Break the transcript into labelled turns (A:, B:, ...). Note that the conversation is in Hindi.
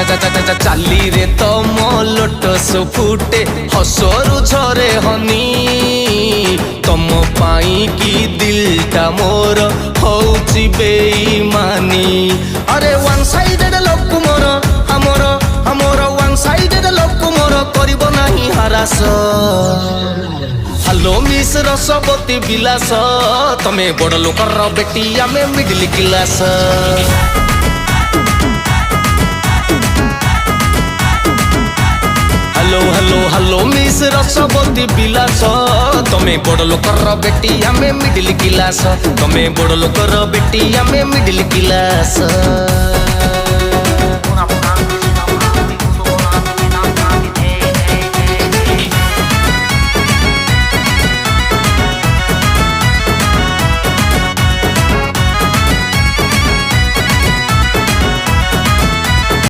A: चाली रे तम लोटस फुटे हसरु झरे हनी तम पाई की दिलटा मोर होउची बेईमानी। अरे वन साइडेड लोक मोर हमर हमर वन साइडेड लोक मोर करिब नाही हरास। हेलो मिस रसवती बिलास तमे बड़ लोकर बेटी आमे middle class. Hello hello hello miss Rasavati Bilas तमे बड़ लोकर बेटी आमे मिडिल क्लास। तमे बड़ लोकर बेटी आमे मिडिल क्लास।